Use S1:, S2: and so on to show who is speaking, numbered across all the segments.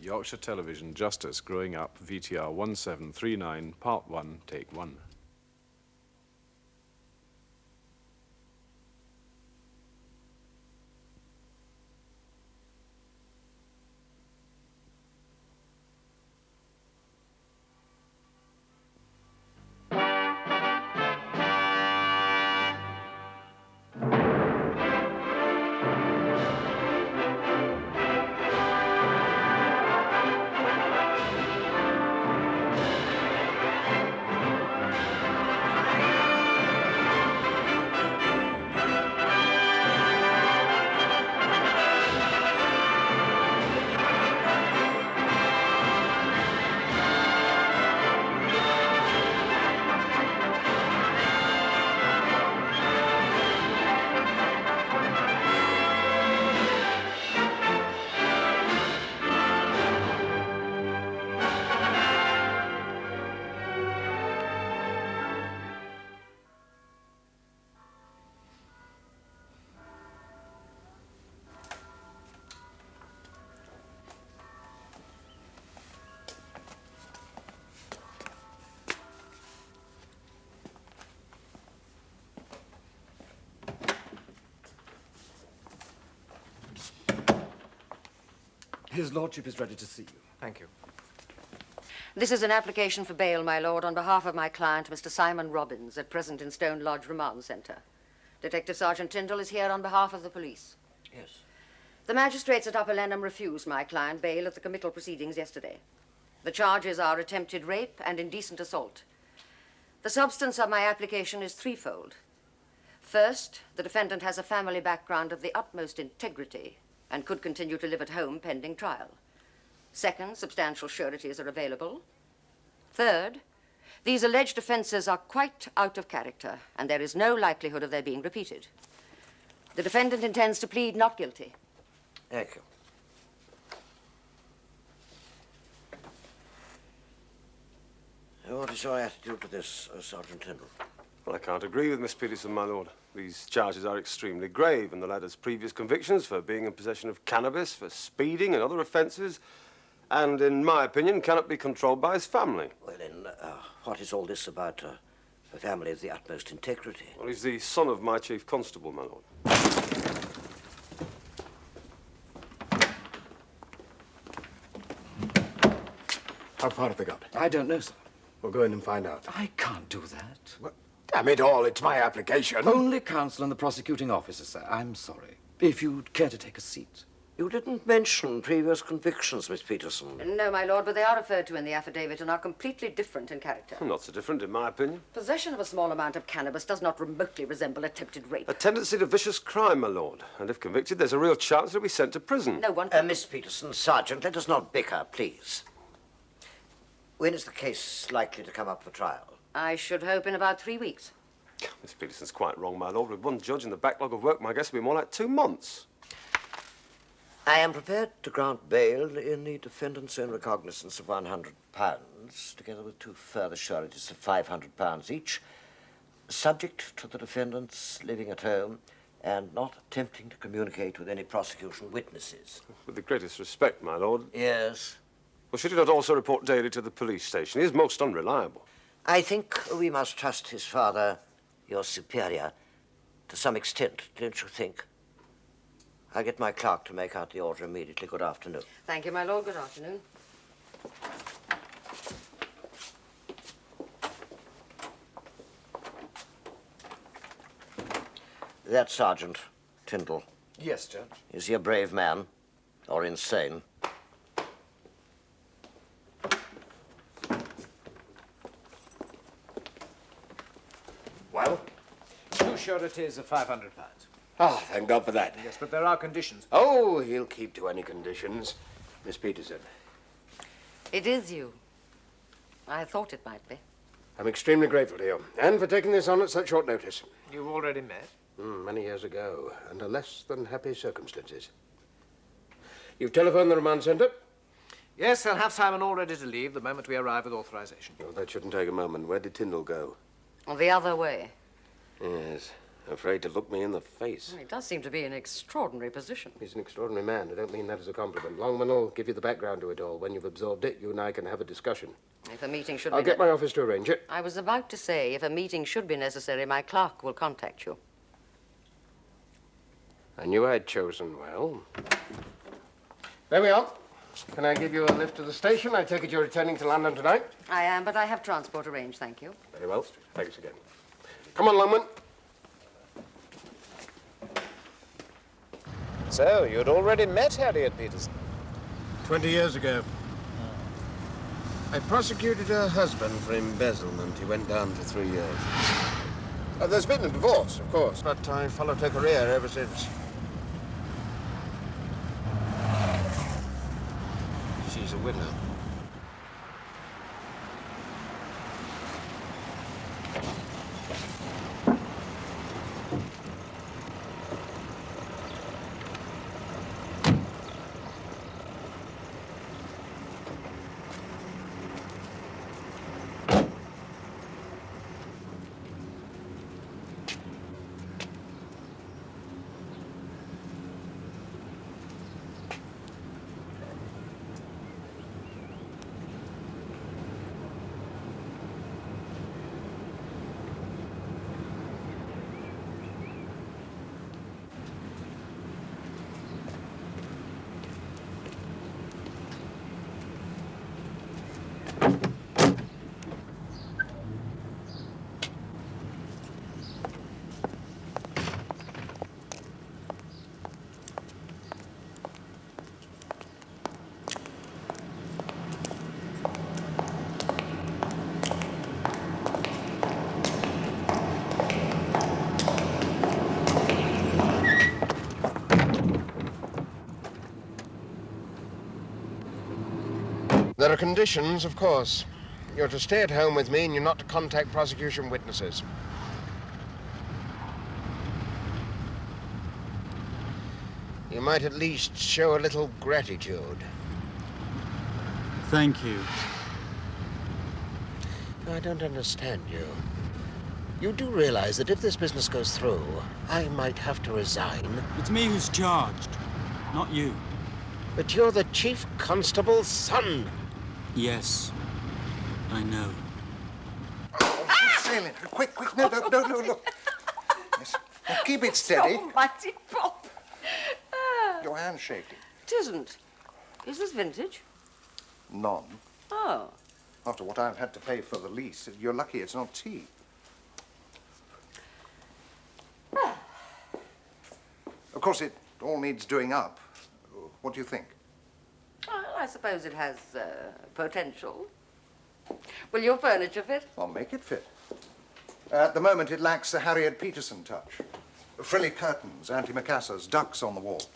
S1: Yorkshire Television, Justice, Growing Up, VTR 1739, Part 1, Take 1.
S2: His lordship is ready to see you.
S3: Thank you.
S4: This is an application for bail, my lord, on behalf of my client, Mr. Simon Robbins, at present in Stone Lodge Remand Centre. Detective Sergeant Tyndall is here on behalf of the police.
S3: Yes.
S4: The magistrates at Upper Lenham refused my client bail at the committal proceedings yesterday. The charges are attempted rape and indecent assault. The substance of my application is threefold. First, the defendant has a family background of the utmost integrity and could continue to live at home pending trial. Second, substantial sureties are available. Third, these alleged offenses are quite out of character, and there is no likelihood of their being repeated. The defendant intends to plead not guilty.
S3: Thank you. What is your attitude to this, Sergeant Tyndall?
S5: Well, I can't agree with Miss Peterson, my lord. These charges are extremely grave, and the ladder's previous convictions for being in possession of cannabis, for speeding and other offences, and, in my opinion, cannot be controlled by his family.
S3: Well, then, what is all this about a family of the utmost integrity?
S5: Well, he's the son of my chief constable, my lord.
S2: How far have they got?
S6: I don't know, sir.
S2: We'll go in and find out.
S6: I can't do that.
S2: Well, damn it all, it's my application.
S6: Only counsel and the prosecuting officer, sir. I'm sorry. If you'd care to take a seat.
S3: You didn't mention previous convictions, Miss Peterson.
S4: No, my lord, but they are referred to in the affidavit and are completely different in character.
S5: Not so different, in my opinion.
S4: Possession of a small amount of cannabis does not remotely resemble attempted rape.
S5: A tendency to vicious crime, my lord. And if convicted, there's a real chance he'll be sent to prison.
S4: No one...
S3: Miss Peterson, Sergeant, let us not bicker, please. When is the case likely to come up for trial?
S4: I should hope in about 3 weeks.
S5: Miss Peterson's quite wrong, my lord. With one judge and the backlog of work, my guess will be more like 2 months.
S3: I am prepared to grant bail in the defendant's own recognizance of £100, together with 2 further sureties of £500 each, subject to the defendant's living at home and not attempting to communicate with any prosecution witnesses.
S5: With the greatest respect, my lord.
S3: Yes.
S5: Well, should he not also report daily to the police station? He is most unreliable.
S3: I think we must trust his father, your superior, to some extent, don't you think? I'll get my clerk to make out the order immediately. Good afternoon.
S4: Thank you, my lord. Good afternoon.
S3: That Sergeant Tyndall,
S2: Yes, Judge.
S3: is he a brave man or insane?
S2: Well?
S7: 2 sureties of £500.
S2: Ah, thank God for that.
S7: Yes, but there are conditions.
S2: Oh, he'll keep to any conditions. Miss Peterson.
S4: It is you. I thought it might be.
S2: I'm extremely grateful to you, and for taking this on at such short notice.
S7: You've already met?
S2: Many years ago, under less than happy circumstances. You've telephoned the remand centre?
S7: Yes, I'll have Simon all ready to leave the moment we arrive with authorization.
S2: Oh, that shouldn't take a moment. Where did Tyndall go?
S4: The other way.
S2: Yes. Afraid to look me in the face.
S4: It does seem to be an extraordinary position.
S2: He's an extraordinary man. I don't mean that as a compliment. Longman will give you the background to it all. When you've absorbed it, you and I can have a discussion.
S4: If a meeting should
S2: I'll
S4: be...
S2: get my office to arrange it.
S4: I was about to say, if a meeting should be necessary, my clerk will contact you.
S2: I knew I'd chosen well. There we are. Can I give you a lift to the station? I take it you're returning to London tonight?
S4: I am, but I have transport arranged, thank you.
S2: Very well. Thanks again. Come on, Longman.
S7: So, you'd already met Harriet Peterson.
S2: 20 years ago. I prosecuted her husband for embezzlement. He went down for 3 years. There's been a divorce, of course, but I followed her career ever since. She's a widow. There are conditions, of course. You're to stay at home with me and you're not to contact prosecution witnesses. You might at least show a little gratitude.
S8: Thank you.
S2: I don't understand you. You do realize that if this business goes through, I might have to resign.
S8: It's me who's charged, not you.
S2: But you're the chief constable's son.
S8: Yes, I know.
S9: Sailing. Quick, quick. No, look. Yes. Now, keep it steady.
S4: Almighty Bob.
S9: Your hand's shaking.
S4: It isn't. Is this vintage?
S9: None.
S4: Oh.
S9: After what I've had to pay for the lease, you're lucky it's not tea. Of course, it all needs doing up. What do you think?
S4: Well, I suppose it has potential. Will your furniture fit?
S9: I'll make it fit. At the moment, it lacks the Harriet Peterson touch. Frilly curtains, antimacassars, ducks on the walls.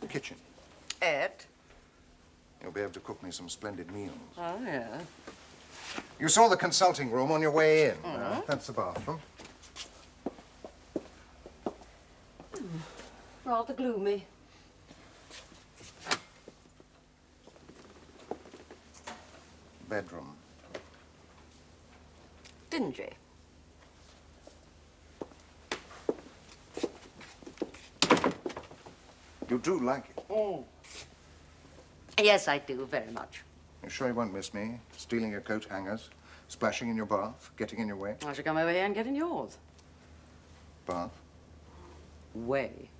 S9: Kitchen.
S4: Ed?
S9: You'll be able to cook me some splendid meals.
S4: Oh, yeah.
S9: You saw the consulting room on your way in. That's the bathroom.
S4: Rather gloomy.
S9: Bedroom.
S4: Dingy.
S9: You do like it.
S4: Yes, I do, very much.
S9: You sure you won't miss me? Stealing your coat hangers, splashing in your bath, getting in your way?
S4: I should come over here and get in yours.
S9: Bath?
S4: Way.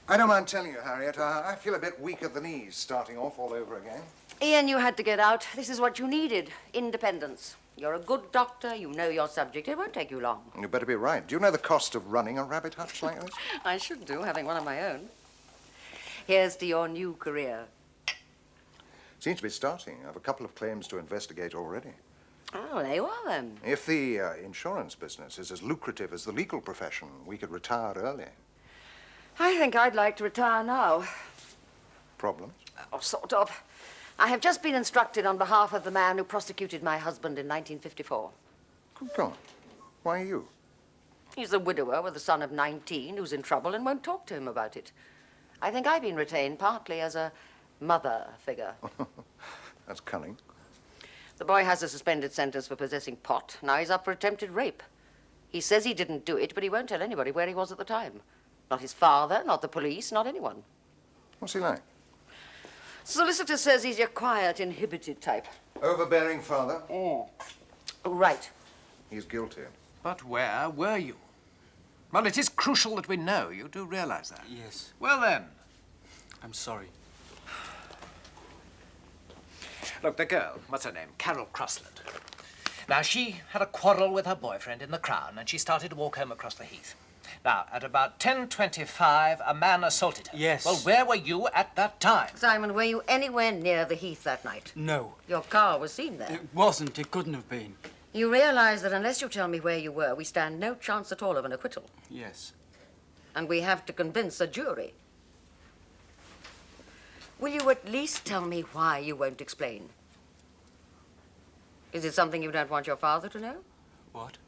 S9: I don't mind telling you, Harriet, I feel a bit weak at the knees starting off all over again.
S4: Ian, you had to get out. This is what you needed. Independence. You're a good doctor. You know your subject. It won't take you long.
S9: You better be right. Do you know the cost of running a rabbit hutch like this?
S4: I should do, having one of my own. Here's to your new career.
S9: Seems to be starting. I have a couple of claims to investigate already.
S4: Oh, there you are, then.
S9: If the insurance business is as lucrative as the legal profession, we could retire early.
S4: I think I'd like to retire now.
S9: Problems?
S4: Oh, sort of. I have just been instructed on behalf of the man who prosecuted my husband in 1954.
S9: Good God. Why you?
S4: He's a widower with a son of 19 who's in trouble and won't talk to him about it. I think I've been retained partly as a mother figure.
S9: That's cunning.
S4: The boy has a suspended sentence for possessing pot. Now he's up for attempted rape. He says he didn't do it, but he won't tell anybody where he was at the time. Not his father, not the police, not anyone.
S9: What's he like?
S4: Solicitor says he's your quiet, inhibited type.
S9: Overbearing father?
S4: Oh, right.
S9: He's guilty.
S7: But where were you? Well, it is crucial that we know. You do realize that.
S8: Yes.
S7: Well, then.
S8: I'm sorry.
S7: Look, the girl, what's her name? Carol Crossland. Now, she had a quarrel with her boyfriend in the Crown, and she started to walk home across the heath. Now, at about 10:25, a man assaulted her.
S8: Yes.
S7: Well, where were you at that time?
S4: Simon, were you anywhere near the heath that night?
S8: No.
S4: Your car was seen there.
S8: It wasn't. It couldn't have been.
S4: You realize that unless you tell me where you were, we stand no chance at all of an acquittal.
S8: Yes.
S4: And we have to convince a jury. Will you at least tell me why you won't explain? Is it something you don't want your father to know?
S8: What?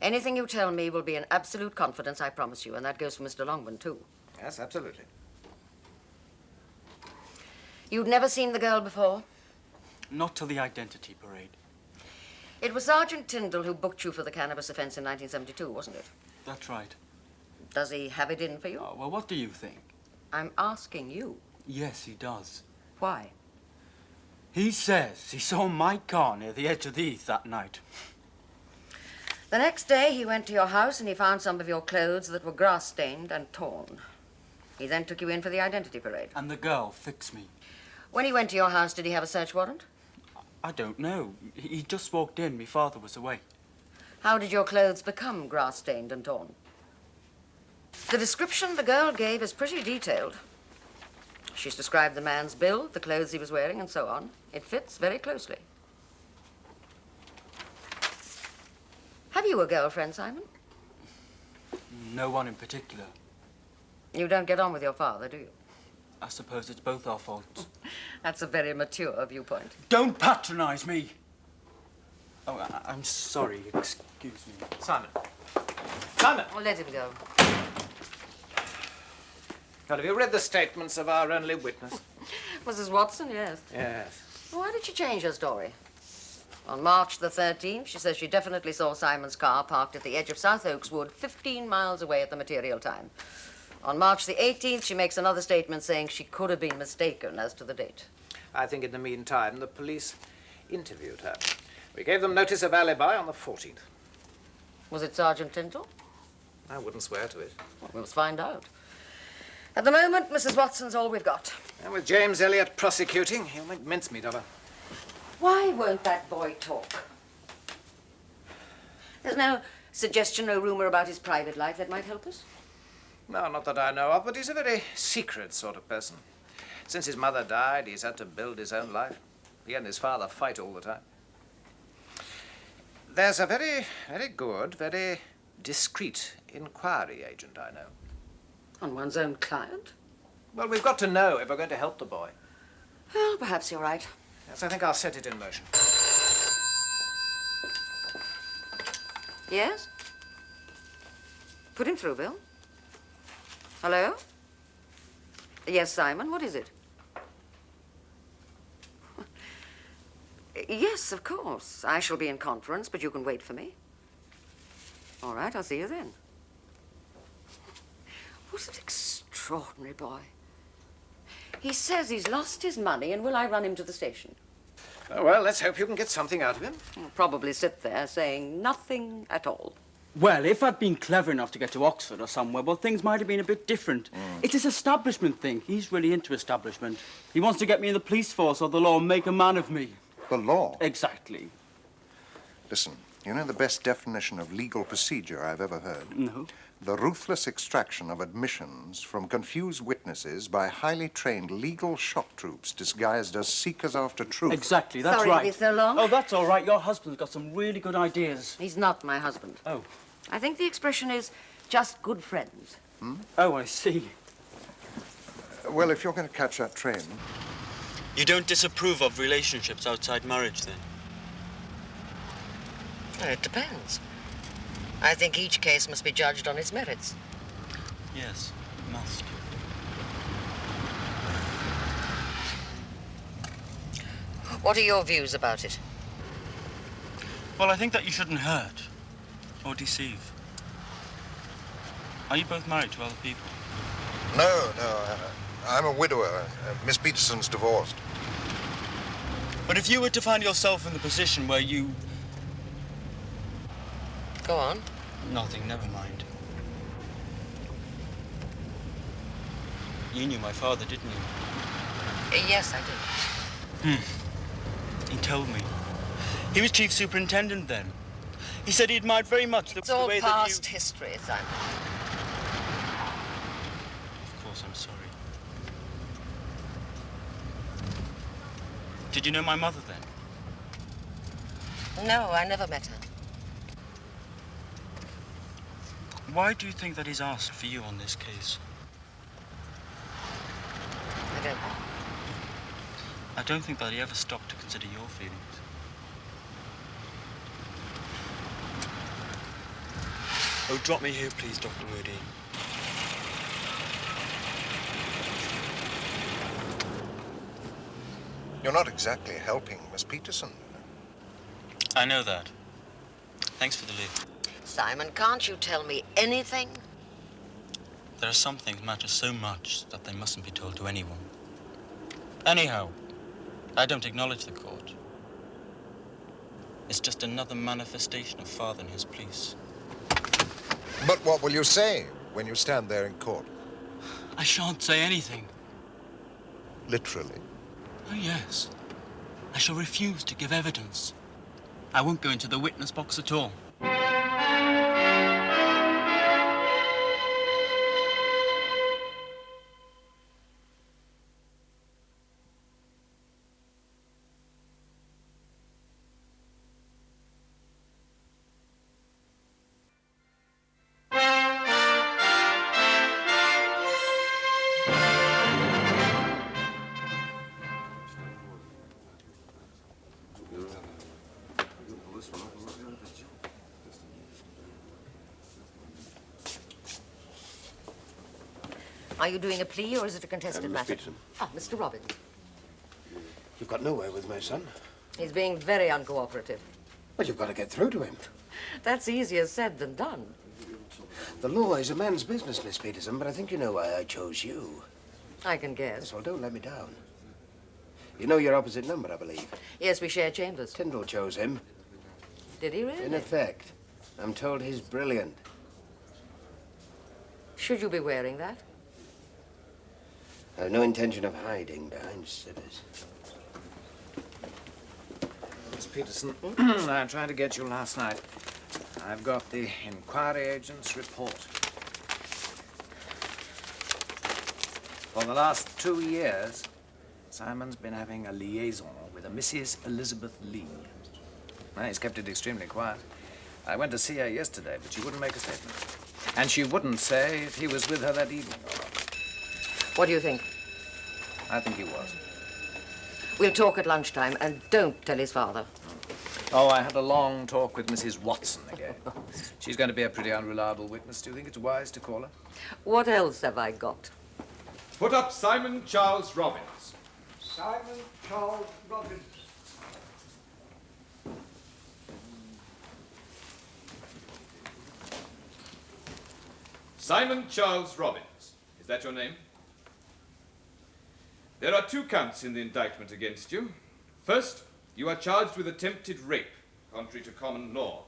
S4: Anything you tell me will be in absolute confidence, I promise you, and that goes for Mr. Longman, too.
S7: Yes, absolutely.
S4: You'd never seen the girl before?
S8: Not till the identity parade.
S4: It was Sergeant Tyndall who booked you for the cannabis offense in 1972, wasn't it?
S8: That's right.
S4: Does he have it in for you?
S8: Oh, well, what do you think?
S4: I'm asking you.
S8: Yes, he does.
S4: Why?
S8: He says he saw my car near the edge of the heath that night.
S4: The next day, he went to your house and he found some of your clothes that were grass-stained and torn. He then took you in for the identity parade.
S8: And the girl fixed me.
S4: When he went to your house, did he have a search warrant?
S8: I don't know. He just walked in. My father was away.
S4: How did your clothes become grass-stained and torn? The description the girl gave is pretty detailed. She's described the man's build, the clothes he was wearing, and so on. It fits very closely. Have you a girlfriend, Simon?
S8: No one in particular.
S4: You don't get on with your father, do you?
S8: I suppose it's both our faults.
S4: That's a very mature viewpoint.
S8: Don't patronize me! Oh, I'm sorry. Excuse me.
S7: Simon. Simon!
S4: Well, let him go.
S7: Well, have you read the statements of our only witness?
S4: Mrs. Watson, yes.
S7: Yes.
S4: Why did she change her story? On March the 13th, she says she definitely saw Simon's car parked at the edge of South Oaks Wood, 15 miles away at the material time. On March the 18th, she makes another statement saying she could have been mistaken as to the date.
S7: I think in the meantime, the police interviewed her. We gave them notice of alibi on the 14th.
S4: Was it Sergeant Tyndall?
S7: I wouldn't swear to it.
S4: Well, we must find out. At the moment, Mrs. Watson's all we've got.
S7: And with James Elliot prosecuting, he'll make mincemeat of her.
S4: Why won't that boy talk? There's no suggestion, no rumor about his private life that might help us?
S7: No, not that I know of, but he's a very secret sort of person. Since his mother died, he's had to build his own life. He and his father fight all the time. There's a very, very good, very discreet inquiry agent I know.
S4: On one's own client?
S7: Well, we've got to know if we're going to help the boy.
S4: Well, perhaps you're right.
S7: Yes, I think I'll set it in motion.
S4: Yes? Put him through, Bill. Hello? Yes, Simon, what is it? Yes, of course. I shall be in conference, but you can wait for me. All right, I'll see you then. What an extraordinary boy. He says he's lost his money, and will I run him to the station?
S7: Oh, well, let's hope you can get something out of him.
S4: He'll probably sit there saying nothing at all.
S8: Well, if I'd been clever enough to get to Oxford or somewhere, well, things might have been a bit different. It's his establishment thing. He's really into establishment. He wants to get me in the police force or the law and make a man of me.
S9: The law?
S8: Exactly.
S9: Listen, you know the best definition of legal procedure I've ever heard?
S8: No.
S9: The ruthless extraction of admissions from confused witnesses by highly trained legal shock troops disguised as seekers after truth.
S8: Exactly, that's
S4: Sorry
S8: right.
S4: to be so long.
S8: Oh, that's all right. Your husband's got some really good ideas.
S4: He's not my husband.
S8: Oh.
S4: I think the expression is just good friends.
S8: Oh, I see.
S9: Well, if you're going to catch that train...
S10: You don't disapprove of relationships outside marriage, then?
S4: It depends. I think each case must be judged on its merits.
S10: Yes, it must.
S4: What are your views about it?
S10: Well, I think that you shouldn't hurt or deceive. Are you both married to other people?
S9: No, I'm a widower. Miss Peterson's divorced.
S10: But if you were to find yourself in the position where you...
S4: Go on.
S10: Nothing, never mind. You knew my father, didn't you?
S4: Yes, I did.
S10: He told me. He was chief superintendent then. He said he admired very much
S4: It's
S10: the
S4: all
S10: way
S4: past
S10: that you...
S4: history, Simon.
S10: Of course, I'm sorry. Did you know my mother then?
S4: No, I never met her.
S10: Why do you think that he's asked for you on this case?
S4: I don't know.
S10: I don't think that he ever stopped to consider your feelings. Oh, drop me here, please, Dr. Moody.
S9: You're not exactly helping Miss Peterson.
S10: I know that. Thanks for the lift.
S4: Simon, can't you tell me anything?
S10: There are some things matter so much that they mustn't be told to anyone. Anyhow, I don't acknowledge the court. It's just another manifestation of Father and his police.
S9: But what will you say when you stand there in court?
S10: I shan't say anything.
S9: Literally.
S10: Oh, yes. I shall refuse to give evidence. I won't go into the witness box at all.
S4: Are you doing a plea or is it a contested
S2: Miss
S4: matter?
S2: Peterson.
S4: Ah, Mr. Robbins.
S2: You've got nowhere with my son.
S4: He's being very uncooperative.
S2: But you've got to get through to him.
S4: That's easier said than done.
S2: The law is a man's business, Miss Peterson, but I think you know why I chose you.
S4: I can guess.
S2: Yes, well, don't let me down. You know your opposite number, I believe.
S4: Yes, we share chambers.
S2: Tyndall chose him.
S4: Did he really?
S2: In effect. I'm told he's brilliant.
S4: Should you be wearing that?
S2: I have no intention of hiding behind scissors.
S7: Miss Peterson, I tried to get you last night. I've got the inquiry agent's report. For the last 2 years, Simon's been having a liaison with a Mrs. Elizabeth Lee. Well, he's kept it extremely quiet. I went to see her yesterday, but she wouldn't make a statement. And she wouldn't say if he was with her that evening or not.
S4: What do you think?
S7: I think he was.
S4: We'll talk at lunchtime, and don't tell his father.
S7: Oh, I had a long talk with Mrs. Watson again. She's going to be a pretty unreliable witness. Do you think it's wise to call her?
S4: What else have I got?
S1: Put up Simon Charles Robbins.
S11: Simon Charles Robbins.
S1: Simon Charles Robbins. Is that your name? There are 2 counts in the indictment against you. First, you are charged with attempted rape, contrary to common law.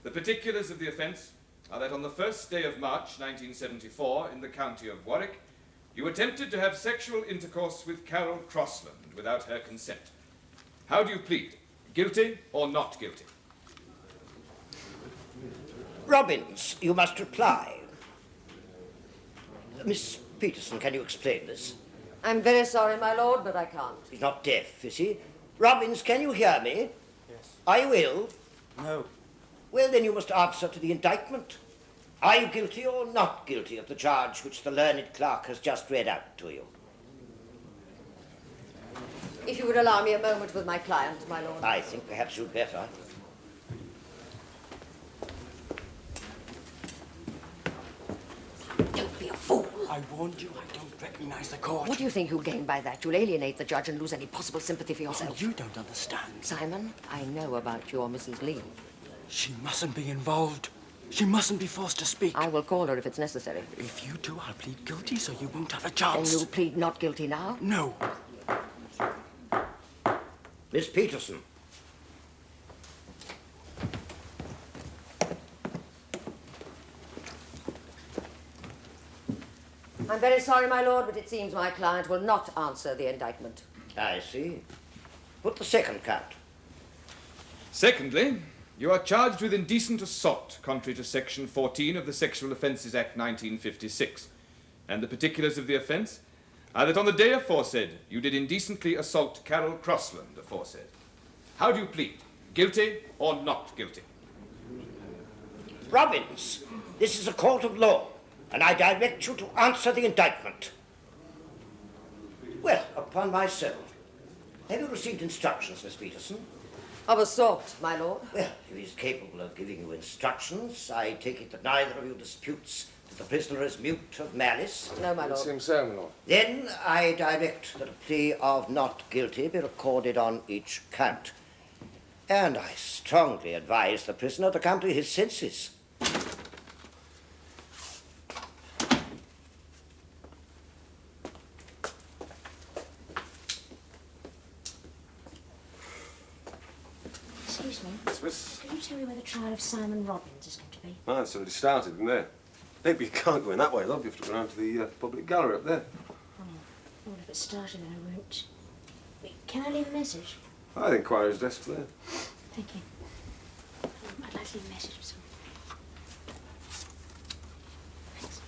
S1: The particulars of the offence are that on the 1st day of March 1974 in the county of Warwick, you attempted to have sexual intercourse with Carol Crossland without her consent. How do you plead? Guilty or not guilty?
S3: Robbins, you must reply. Miss Peterson, can you explain this?
S4: I'm very sorry, my lord, but I can't.
S3: He's not deaf, is he? Robbins, can you hear me?
S11: Yes.
S3: Are you ill?
S11: No.
S3: Well, then you must answer to the indictment. Are you guilty or not guilty of the charge which the learned clerk has just read out to you?
S4: If you would allow me a moment with my client, my lord.
S3: I think perhaps you'd better.
S4: Don't be a fool.
S11: I
S8: I warned you, I don't recognize the court.
S4: What do you think you'll gain by that? You'll alienate the judge and lose any possible sympathy for
S8: Oh,
S4: yourself.
S8: you don't understand.
S4: Simon, I know about your Mrs. Lee.
S8: She mustn't be involved. She mustn't be forced to speak.
S4: I will call her if it's necessary.
S8: If you do, I'll plead guilty, so you won't have a
S4: Then
S8: chance.
S4: you'll plead not guilty now?
S8: No.
S3: Miss Peterson.
S4: I'm very sorry, my lord, but it seems my client will not answer the indictment.
S3: I see. Put the second count.
S1: Secondly, you are charged with indecent assault, contrary to Section 14 of the Sexual Offences Act 1956. And the particulars of the offence are that on the day aforesaid, you did indecently assault Carol Crossland aforesaid. How do you plead? Guilty or not guilty?
S3: Robbins, this is a court of law, and I direct you to answer the indictment. Well, upon my soul. Have you received instructions, Miss Peterson?
S4: Of a sort, my lord.
S3: Well, if he's capable of giving you instructions, I take it that neither of you disputes that the prisoner is mute of malice.
S4: No, my
S2: It
S4: lord.
S2: seems so, my lord.
S3: Then I direct that a plea of not guilty be recorded on each count. And I strongly advise the prisoner to come to his senses.
S12: Excuse me.
S5: Yes, miss.
S12: Can you tell me where the trial of Simon Robbins is going to be?
S5: Ah, it's already started, isn't it? Maybe you can't go in that way, love. You have to go round to the public gallery up there.
S12: Oh, well, if it started, then I won't. Wait, can I leave a message?
S5: I think inquiry's desk there.
S12: Thank you. I'd like to leave a message or something. Thanks.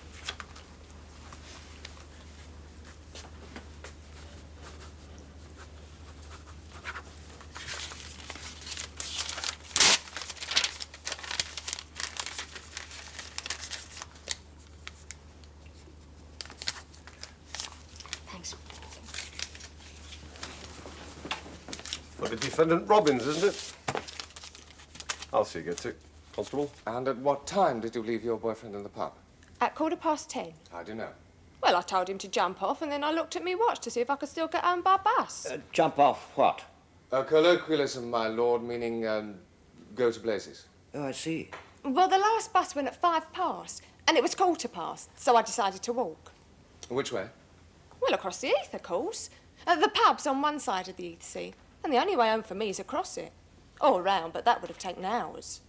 S12: Thanks.
S5: For the defendant Robbins, isn't it? I'll see you get to. Constable?
S2: And at what time did you leave your boyfriend in the pub?
S13: At 10:15.
S2: How do you know?
S13: Well, I told him to jump off, and then I looked at me watch to see if I could still get home by bus.
S3: Jump off what?
S2: A colloquialism, my lord, meaning go to blazes.
S3: Oh, I see.
S13: Well, the last bus went at 5:15, and it was 15:15, so I decided to walk.
S2: Which way?
S13: Well, across the heath, of course. The pub's on one side of the heath, see, and the only way home for me is across it. Or round, but that would have taken hours.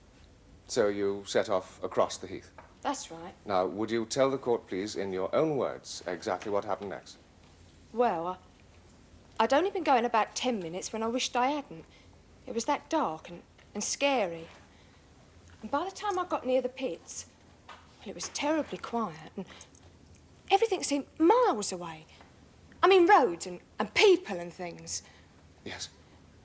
S2: So you set off across the heath.
S13: That's right.
S2: Now, would you tell the court, please, in your own words, exactly what happened next?
S13: Well, I'd only been going about 10 minutes when I wished I hadn't. It was that dark and scary. And by the time I got near the pits, well, it was terribly quiet, and everything seemed miles away. I mean, roads and people and things.
S2: Yes.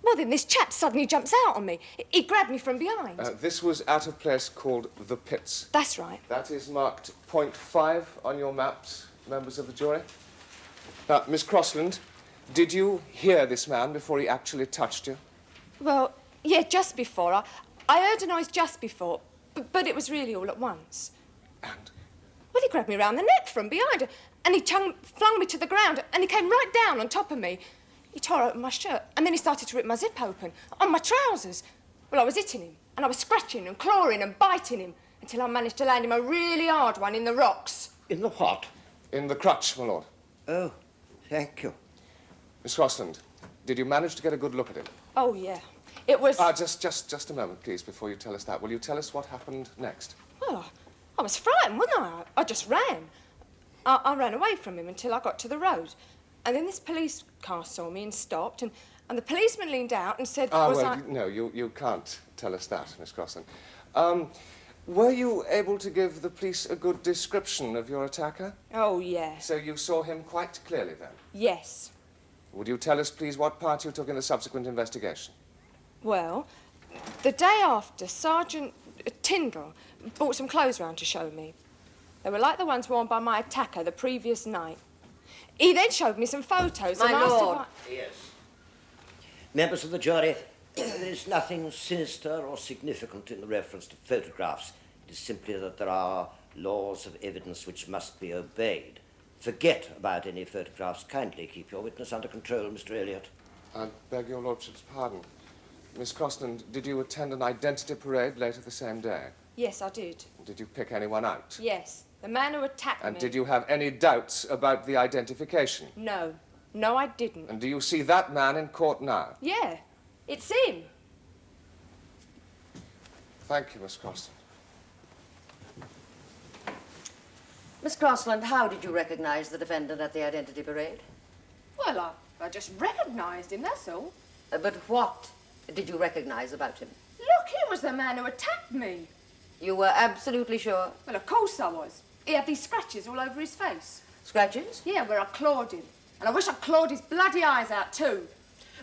S13: Well, then this chap suddenly jumps out on me. He grabbed me from behind.
S2: This was at a place called the Pits.
S13: That's right.
S2: That is marked .5 on your maps, members of the jury. Now, Miss Crossland, did you hear this man before he actually touched you?
S13: Well, yeah, just before. I heard a noise just before, but it was really all at once.
S2: And?
S13: Well, he grabbed me round the neck from behind, and he flung me to the ground, and he came right down on top of me. He tore open my shirt, and then he started to rip my zip open, on my trousers. Well, I was hitting him, and I was scratching and clawing and biting him, until I managed to land him a really hard one in the rocks.
S3: In the what?
S2: In the crutch, my lord.
S3: Oh, thank you.
S2: Miss Crossland, did you manage to get a good look at him?
S13: Oh, yeah. It was...
S2: Just a moment, please, before you tell us that. Will you tell us what happened next?
S13: Well, I was frightened, wasn't I? I just ran. I ran away from him until I got to the road. And then this police car saw me and stopped, and the policeman leaned out and said...
S2: No, you can't tell us that, Miss Crossland. Were you able to give the police a good description of your attacker?
S13: Oh, yeah.
S2: So you saw him quite clearly, then?
S13: Yes.
S2: Would you tell us, please, what part you took in the subsequent investigation?
S13: Well, the day after, Sergeant Tyndall brought some clothes round to show me. They were like the ones worn by my attacker the previous night. He then showed me some photos and asked if I...
S3: Yes. Members of the jury, there is nothing sinister or significant in the reference to photographs. It is simply that there are laws of evidence which must be obeyed. Forget about any photographs. Kindly keep your witness under control, Mr. Elliot.
S14: I beg your lordship's pardon. Miss Crossland, did you attend an identity parade later the same day?
S13: Yes, I did.
S14: Did you pick anyone out?
S13: Yes, the man who attacked me.
S14: And did you have any doubts about the identification?
S13: No. No, I didn't.
S14: And do you see that man in court now?
S13: Yeah, it's him.
S14: Thank you, Miss Crossland.
S4: Miss Crossland, how did you recognize the defendant at the identity parade?
S13: Well, I just recognised him, that's all.
S4: But what did you recognize about him?
S13: Look, he was the man who attacked me.
S4: You were absolutely sure?
S13: Well, of course I was. He had these scratches all over his face.
S4: Scratches?
S13: Yeah, where I clawed him. And I wish I clawed his bloody eyes out, too.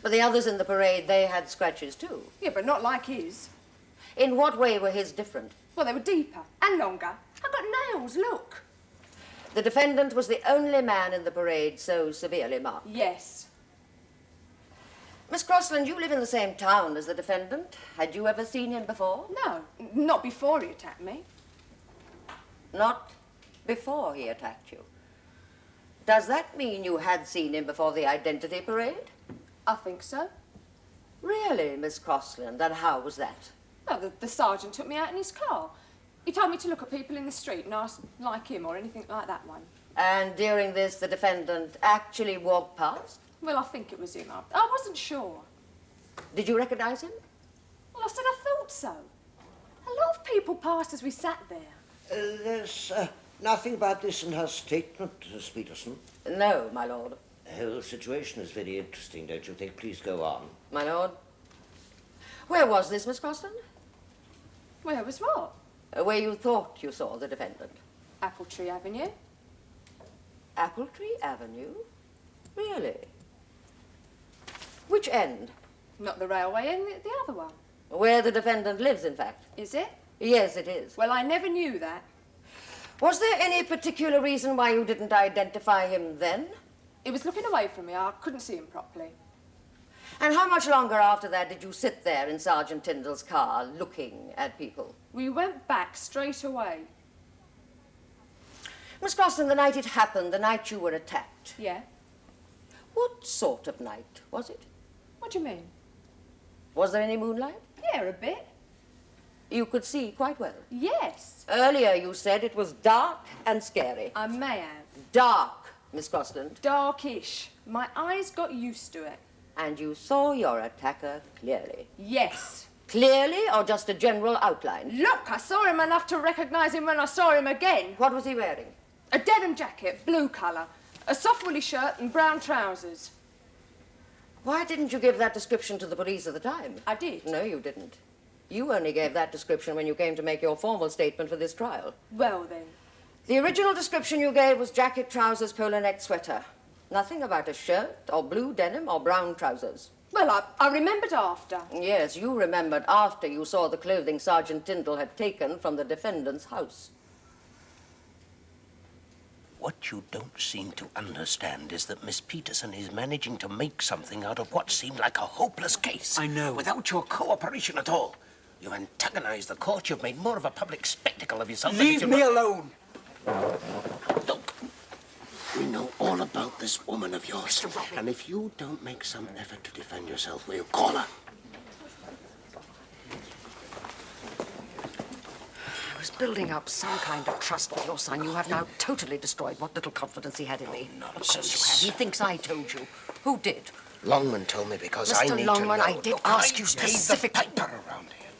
S4: But the others in the parade, they had scratches, too.
S13: Yeah, but not like his.
S4: In what way were his different?
S13: Well, they were deeper and longer. I got nails, look.
S4: The defendant was the only man in the parade so severely marked?
S13: Yes.
S4: Miss Crossland, you live in the same town as the defendant. Had you ever seen him before?
S13: No, not before he attacked me.
S4: Not before he attacked you? Does that mean you had seen him before the identity parade?
S13: I think so.
S4: Really, Miss Crossland? And how was that?
S13: Well, the sergeant took me out in his car. He told me to look at people in the street and ask like him or anything like that one.
S4: And during this, the defendant actually walked past?
S13: Well, I think it was him. I wasn't sure.
S4: Did you recognize him?
S13: Well, I said I thought so. A lot of people passed as we sat there.
S3: There's nothing about this in her statement, Miss Peterson.
S4: No, my lord.
S3: The whole situation is very interesting, don't you think? Please go on.
S4: My lord. Where was this, Miss Crossland?
S13: Where was what?
S4: Where you thought you saw the defendant.
S13: Apple Tree Avenue.
S4: Apple Tree Avenue? Really? Which end?
S13: Not the railway end, the other one.
S4: Where the defendant lives, in fact.
S13: Is it?
S4: Yes, it is.
S13: Well, I never knew that.
S4: Was there any particular reason why you didn't identify him then?
S13: He was looking away from me. I couldn't see him properly.
S4: And how much longer after that did you sit there in Sergeant Tyndall's car looking at people?
S13: We went back straight away.
S4: Miss Crossland, the night it happened, the night you were attacked.
S13: Yeah?
S4: What sort of night was it?
S13: What do you mean?
S4: Was there any moonlight?
S13: Yeah, a bit.
S4: You could see quite well?
S13: Yes.
S4: Earlier you said it was dark and scary.
S13: I may have.
S4: Dark, Miss Crossland.
S13: Darkish. My eyes got used to it.
S4: And you saw your attacker clearly?
S13: Yes.
S4: Clearly, or just a general outline?
S13: Look, I saw him enough to recognise him when I saw him again.
S4: What was he wearing?
S13: A denim jacket, blue colour, a soft woolly shirt and brown trousers.
S4: Why didn't you give that description to the police at the time?
S13: I did.
S4: No, you didn't. You only gave that description when you came to make your formal statement for this trial.
S13: Well, then.
S4: The original description you gave was jacket, trousers, polo neck, sweater. Nothing about a shirt, or blue denim, or brown trousers.
S13: Well, I remembered after.
S4: Yes, you remembered after you saw the clothing Sergeant Tyndall had taken from the defendant's house.
S3: What you don't seem to understand is that Miss Peterson is managing to make something out of what seemed like a hopeless case.
S6: I know.
S3: Without your cooperation at all. You've antagonized the court. You've made more of a public spectacle of yourself.
S6: Leave me alone.
S3: Look, we know all about this woman of yours. And if you don't make some effort to defend yourself, we'll call her.
S4: I was building up some kind of trust with your son. You have now totally destroyed what little confidence he had in me.
S3: Nonsense.
S4: Of course you have. He thinks I told you. Who did?
S3: Longman told me because I need
S4: Longman,
S3: to know.
S4: I did
S3: Look,
S4: ask you
S3: I paid the
S4: specifically.
S3: piper around here.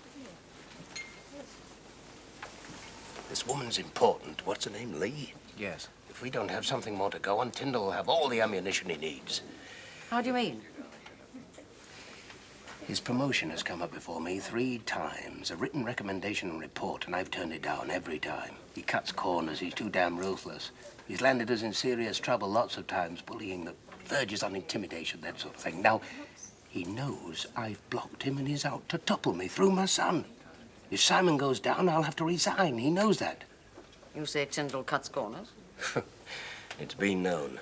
S3: This woman's important. What's her name, Lee?
S7: Yes.
S3: If we don't have something more to go on, Tyndall will have all the ammunition he needs.
S4: How do you mean?
S3: His promotion has come up before me 3 times. A written recommendation and report, and I've turned it down every time. He cuts corners. He's too damn ruthless. He's landed us in serious trouble lots of times, bullying that verges on intimidation, that sort of thing. Now, he knows I've blocked him and he's out to topple me through my son. If Simon goes down, I'll have to resign. He knows that.
S4: You say Tyndall cuts corners?
S3: It's been known.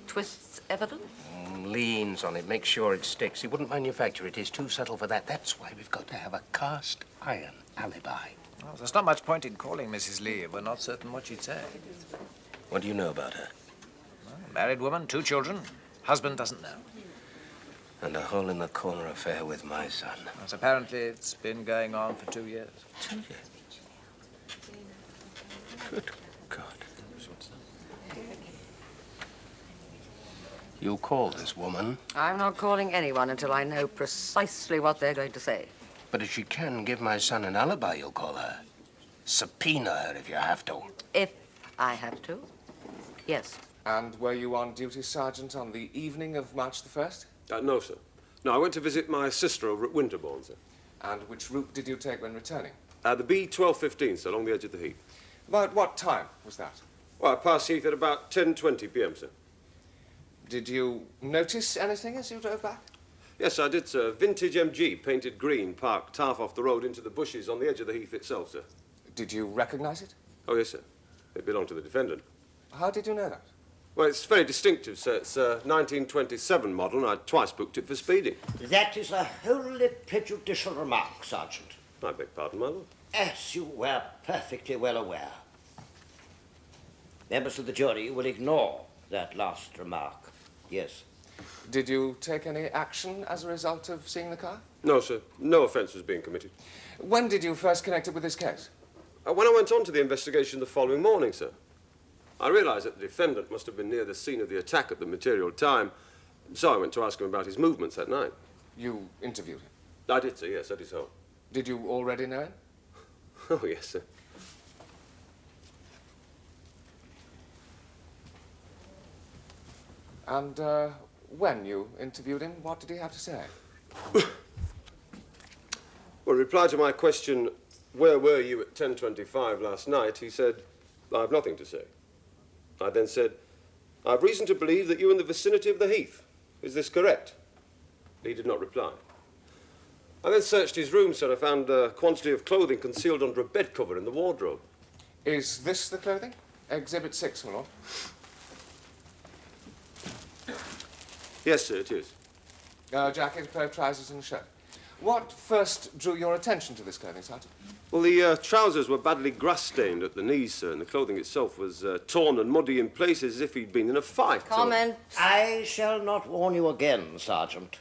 S4: Twists evidence?
S3: Leans on it, makes sure it sticks. He wouldn't manufacture it. He's too subtle for that. That's why we've got to have a cast iron alibi.
S7: Well, there's not much point in calling Mrs. Lee if we're not certain what she'd say.
S3: What do you know about her?
S7: Married woman, 2 children. Husband doesn't know.
S2: And a hole-in-the-corner affair with my son.
S7: But apparently it's been going on for 2 years.
S2: 2 years? Good God. You call this woman,
S4: I'm not calling anyone until I know precisely what they're going to say.
S2: but if she can give my son an alibi, you'll call her. Subpoena her if you have to.
S4: If I have to, yes.
S14: And were you on duty, Sergeant, on the evening of March the 1st?
S5: No, sir. No, I went to visit my sister over at Winterbourne, sir.
S14: And which route did you take when returning?
S5: The B1215, sir, along the edge of the heath.
S14: About what time was that?
S5: Well, I passed Heath at about 10:20 p.m., sir.
S14: Did you notice anything as you drove back?
S5: Yes, I did, sir. Vintage MG, painted green, parked half off the road into the bushes on the edge of the heath itself, sir.
S14: Did you recognize it?
S5: Oh, yes, sir. It belonged to the defendant.
S14: How did you know that?
S5: Well, it's very distinctive, sir. It's a 1927 model, and I'd twice booked it for speeding.
S3: That is a wholly prejudicial remark, Sergeant.
S5: I beg pardon, my lord.
S3: As you were perfectly well aware. Members of the jury will ignore that last remark. Yes.
S14: Did you take any action as a result of seeing the car?
S5: No, sir. No offence was being committed.
S14: When did you first connect it with this case?
S5: When I went on to the investigation the following morning, sir. I realised that the defendant must have been near the scene of the attack at the material time, so I went to ask him about his movements that night.
S14: You interviewed him?
S5: I did, sir, yes, at his home.
S14: Did you already know him?
S5: Oh, yes, sir.
S14: And when you interviewed him, what did he have to say?
S5: Well, in reply to my question, where were you at 10:25 last night, he said, I have nothing to say. I then said, I have reason to believe that you were in the vicinity of the heath. Is this correct? He did not reply. I then searched his room, sir. I found a quantity of clothing concealed under a bed cover in the wardrobe.
S14: Is this the clothing? Exhibit 6, my lord.
S5: Yes, sir, it is.
S14: A jacket, a pair of trousers and a shirt. What first drew your attention to this clothing, Sergeant?
S5: Well, the trousers were badly grass-stained at the knees, sir, and the clothing itself was torn and muddy in places as if he'd been in a fight.
S4: Comment.
S3: I shall not warn you again, Sergeant.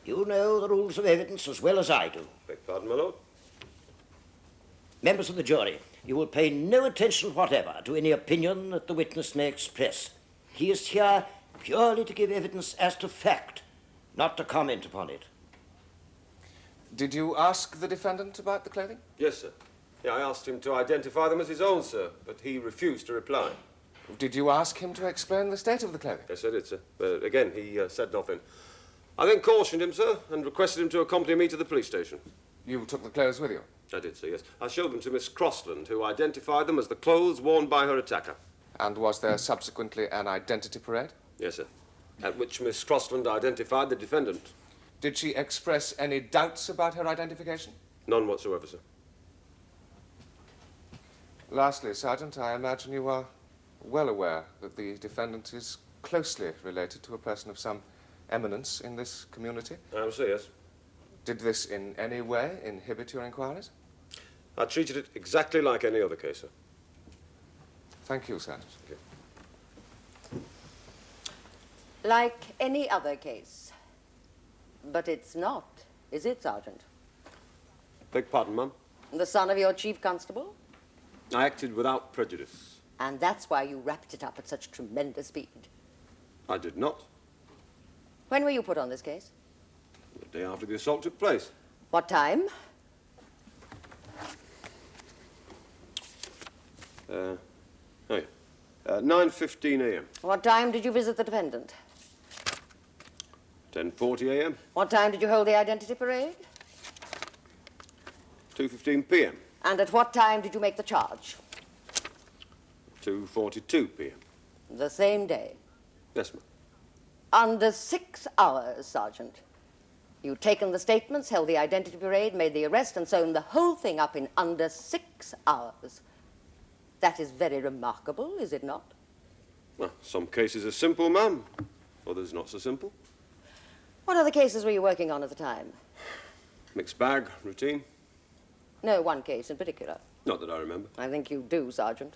S3: You know the rules of evidence as well as I do.
S5: Beg pardon, my lord?
S3: Members of the jury, you will pay no attention whatever to any opinion that the witness may express. He is here purely to give evidence as to fact, not to comment upon it.
S14: Did you ask the defendant about the clothing?
S5: Yes, sir. Yeah, I asked him to identify them as his own, sir, but he refused to reply.
S14: Did you ask him to explain the state of the clothing?
S5: Yes, I did, sir. But again, he said nothing. I then cautioned him, sir, and requested him to accompany me to the police station.
S14: You took the clothes with you?
S5: I did, sir, yes. I showed them to Miss Crossland, who identified them as the clothes worn by her attacker.
S14: And was there subsequently an identity parade?
S5: Yes, sir. At which Miss Crossland identified the defendant.
S14: Did she express any doubts about her identification?
S5: None whatsoever, sir.
S14: Lastly, Sergeant, I imagine you are well aware that the defendant is closely related to a person of some eminence in this community?
S5: I am, sir, yes.
S14: Did this in any way inhibit your inquiries?
S5: I treated it exactly like any other case, sir.
S14: Thank you, Sergeant.
S5: Thank you.
S4: Like any other case. But it's not, is it, Sergeant?
S5: Beg pardon, ma'am?
S4: The son of your chief constable?
S5: I acted without prejudice.
S4: And that's why you wrapped it up at such tremendous speed.
S5: I did not.
S4: When were you put on this case?
S5: The day after the assault took place.
S4: What time?
S5: Oh, yeah. 9:15 a.m.
S4: What time did you visit the defendant?
S5: 10:40 a.m.
S4: What time did you hold the identity parade?
S5: 2:15 p.m.
S4: And at what time did you make the charge?
S5: 2:42 p.m.
S4: The same day.
S5: Yes, ma'am.
S4: Under 6 hours, Sergeant. You'd taken the statements, held the identity parade, made the arrest, and sewn the whole thing up in under 6 hours. That is very remarkable, is it not?
S5: Well, some cases are simple, ma'am. Others not so simple.
S4: What other cases were you working on at the time?
S5: Mixed bag, routine.
S4: No, one case in particular.
S5: Not that I remember.
S4: I think you do, Sergeant.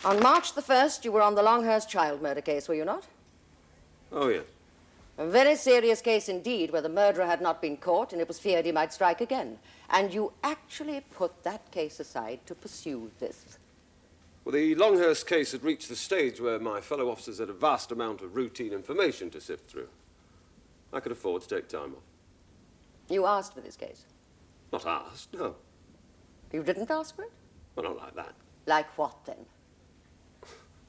S4: On March the 1st, you were on the Longhurst child murder case, were you not?
S5: Oh, yes.
S4: A very serious case indeed, where the murderer had not been caught and it was feared he might strike again. And you actually put that case aside to pursue this.
S5: Well, the Longhurst case had reached the stage where my fellow officers had a vast amount of routine information to sift through. I could afford to take time off.
S4: You asked for this case?
S5: Not asked, no.
S4: You didn't ask for it?
S5: Well, not like that.
S4: Like what, then?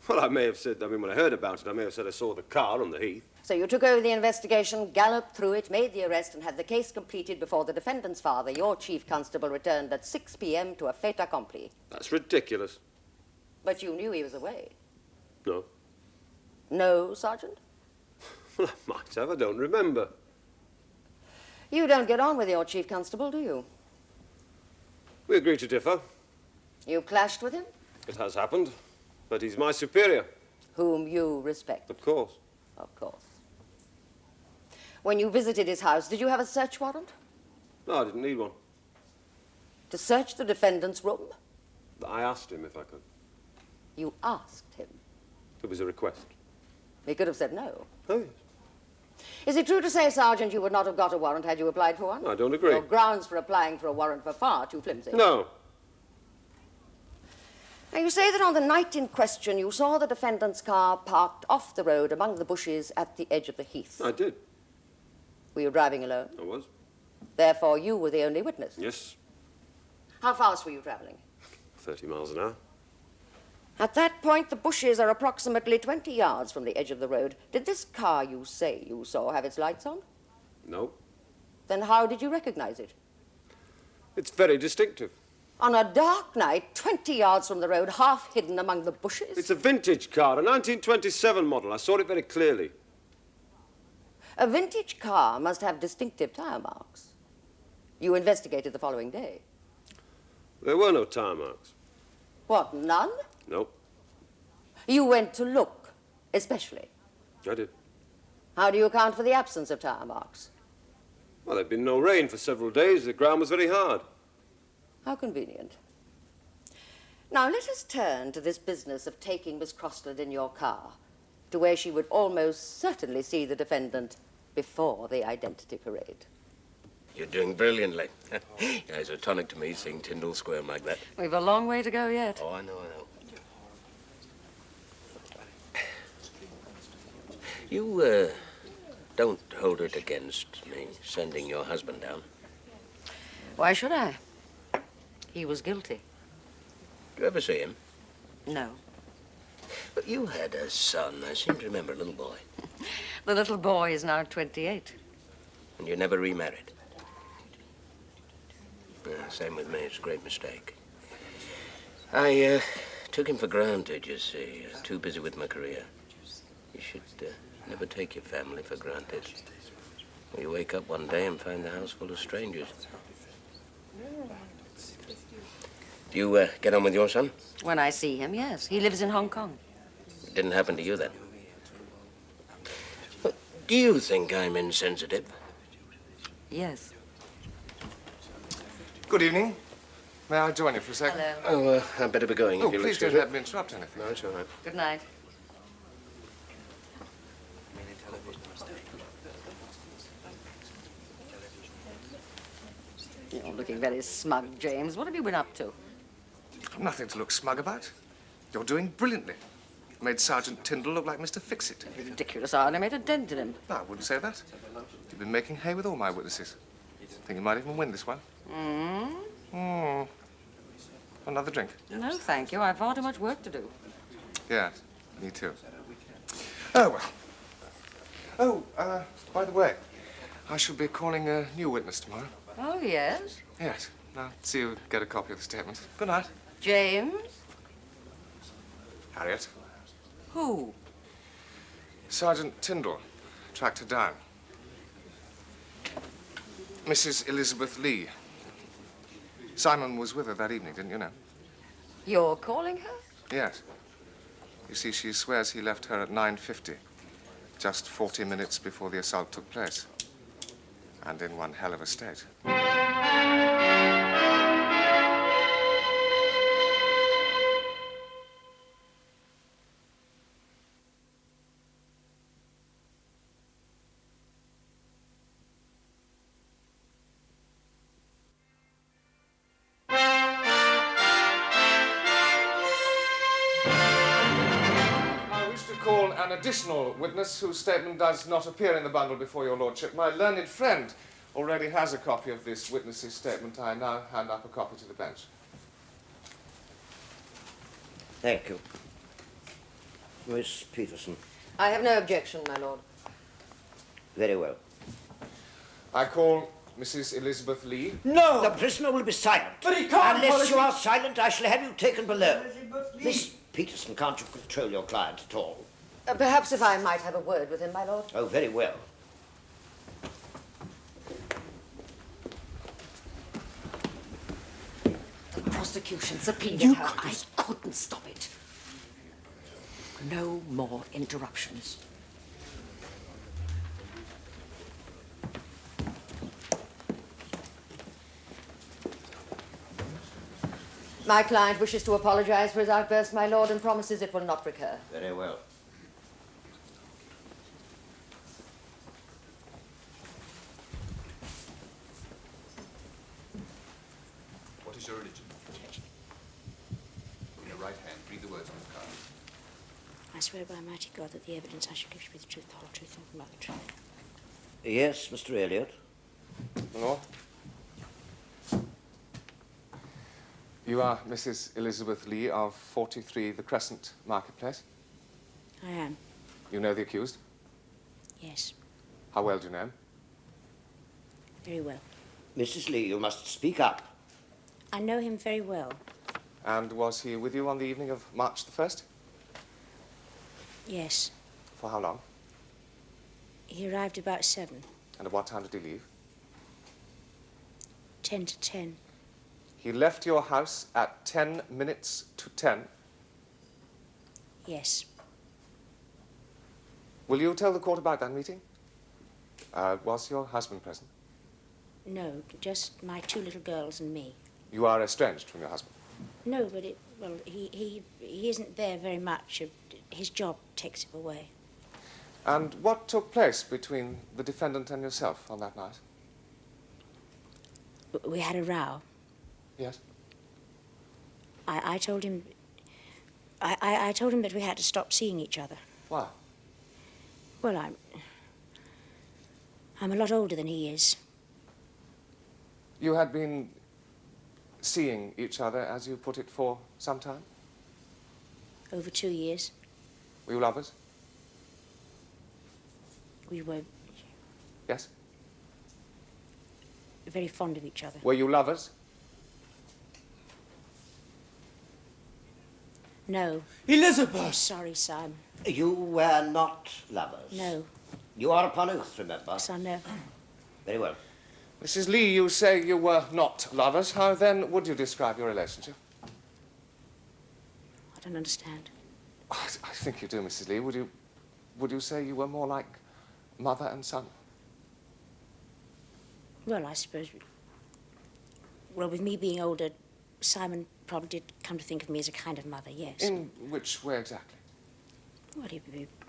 S5: Well, I may have said, when I heard about it, I may have said I saw the car on the heath.
S4: So you took over the investigation, galloped through it, made the arrest, and had the case completed before the defendant's father, your chief constable, returned at 6 p.m. to a fait accompli.
S5: That's ridiculous.
S4: But you knew he was away.
S5: No.
S4: No, Sergeant?
S5: Well, I might have. I don't remember.
S4: You don't get on with your chief constable, do you?
S5: We agree to differ.
S4: You clashed with him?
S5: It has happened. But he's my superior.
S4: Whom you respect?
S5: Of course.
S4: Of course. When you visited his house, did you have a search warrant?
S5: No, I didn't need one.
S4: To search the defendant's room?
S5: I asked him if I could.
S4: You asked him?
S5: It was a request.
S4: He could have said no.
S5: Oh, yes.
S4: Is it true to say, Sergeant, you would not have got a warrant had you applied for one?
S5: I don't agree.
S4: Your grounds for applying for a warrant were far too flimsy.
S5: No.
S4: Now, you say that on the night in question you saw the defendant's car parked off the road among the bushes at the edge of the heath.
S5: I did.
S4: Were you driving alone?
S5: I was.
S4: Therefore, you were the only witness?
S5: Yes.
S4: How fast were you traveling?
S5: 30 miles an hour.
S4: At that point, the bushes are approximately 20 yards from the edge of the road. Did this car you say you saw have its lights on?
S5: No.
S4: Then how did you recognize it?
S5: It's very distinctive.
S4: On a dark night, 20 yards from the road, half hidden among the bushes?
S5: It's a vintage car, a 1927 model. I saw it very clearly.
S4: A vintage car must have distinctive tire marks. You investigated the following day.
S5: There were no tire marks.
S4: What, none?
S5: Nope.
S4: You went to look, especially.
S5: I did.
S4: How do you account for the absence of tire marks?
S5: Well, there'd been no rain for several days. The ground was very hard.
S4: How convenient. Now, let us turn to this business of taking Miss Crossland in your car to where she would almost certainly see the defendant before the identity parade.
S2: You're doing brilliantly. It's a tonic to me seeing Tyndall squirm like that.
S4: We've a long way to go yet.
S2: Oh, I know. You, don't hold it against me sending your husband down.
S4: Why should I? He was guilty.
S2: Did you ever see him?
S4: No.
S2: But you had a son. I seem to remember a little boy.
S4: The little boy is now 28.
S2: And you never remarried? Same with me. It's a great mistake. I took him for granted, you see. Too busy with my career. You should never take your family for granted. You wake up one day and find the house full of strangers. Do you get on with your son?
S4: When I see him, yes. He lives in Hong Kong.
S2: It didn't happen to you then? But do you think I'm insensitive?
S4: Yes.
S14: Good evening. May I join you for a second?
S4: Hello.
S2: Oh, I'd better be going.
S14: Oh,
S2: if you'll
S14: please
S2: excuse
S14: don't
S2: me.
S14: let me interrupt anything.
S2: No, it's all right.
S4: Good night. You're looking very smug, James. What have you been up to?
S14: Nothing to look smug about. You're doing brilliantly. Made Sergeant Tyndall look like Mr. Fix-It.
S4: Ridiculous. I only made a dent in him.
S14: No, I wouldn't say that. You've been making hay with all my witnesses. Think you might even win this one. Another drink?
S4: No, thank you. I've far too much work to do.
S14: Yeah, me too. Oh, well. Oh, by the way, I shall be calling a new witness tomorrow.
S4: Oh, yes?
S14: Yes. I'll see you get a copy of the statement. Good night.
S4: James?
S14: Harriet.
S4: Who?
S14: Sergeant Tyndall tracked her down. Mrs. Elizabeth Lee. Simon was with her that evening, didn't you know?
S4: You're calling her?
S14: Yes. You see, she swears he left her at 9:50, just 40 minutes before the assault took place. And in one hell of a state. an additional witness whose statement does not appear in the bundle before your lordship. My learned friend already has a copy of this witness's statement. I now hand up a copy to the bench.
S3: Thank you. Miss Peterson.
S4: I have no objection, my lord.
S3: Very well.
S14: I call Mrs. Elizabeth Lee.
S3: No! The prisoner will be silent.
S11: But he can't.
S3: Unless you are silent, I shall have you taken below. Miss Peterson, can't you control your client at all?
S4: Perhaps if I might have a word with him, my lord.
S3: Oh, very well.
S4: The prosecution subpoenaed her. I couldn't stop it. No more interruptions. My client wishes to apologize for his outburst, my lord, and promises it will not recur.
S3: Very well.
S15: What is your religion? In your right hand, read the words on the card.
S12: I swear by Almighty God that the evidence I shall give you be the truth, the whole truth, and nothing but the truth.
S3: Yes, Mr. Elliot.
S14: Lord? You are Mrs. Elizabeth Lee of 43 The Crescent Marketplace?
S12: I am.
S14: You know the accused?
S12: Yes,
S14: How well do you know him?
S12: very well.
S3: Mrs. Lee, you must speak up.
S12: I know him very well.
S14: And was he with you on the evening of March the 1st?
S12: Yes.
S14: For how long?
S12: He arrived about 7,
S14: And at what time did he leave?
S12: 10 to 10.
S14: He left your house at 10 minutes to 10.
S12: Yes.
S14: Will you tell the court about that meeting? Was your husband present?
S12: No, just my 2 little girls and me.
S14: You are estranged from your husband.
S12: No, but he isn't there very much. His job takes him away.
S14: And what took place between the defendant and yourself on that night?
S12: We had a row.
S14: Yes?
S12: I told him... I told him that we had to stop seeing each other.
S14: Why?
S12: Well, I'm a lot older than he is.
S14: You had been seeing each other, as you put it, for some time?
S12: Over 2 years.
S14: Were you lovers?
S12: We were
S14: Yes?
S12: very fond of each other.
S14: Were you lovers?
S12: No.
S8: Elizabeth!
S12: Sorry, Simon.
S3: You were not lovers?
S12: No.
S3: You are upon oath, remember?
S12: Yes, I know.
S3: Very well.
S14: Mrs. Lee, you say you were not lovers. How then would you describe your relationship?
S12: I don't understand.
S14: I think you do, Mrs. Lee. Would you say you were more like mother and son?
S12: Well, I suppose... Well, with me being older, Simon probably did come to think of me as a kind of mother, yes.
S14: In which way exactly?
S12: Well,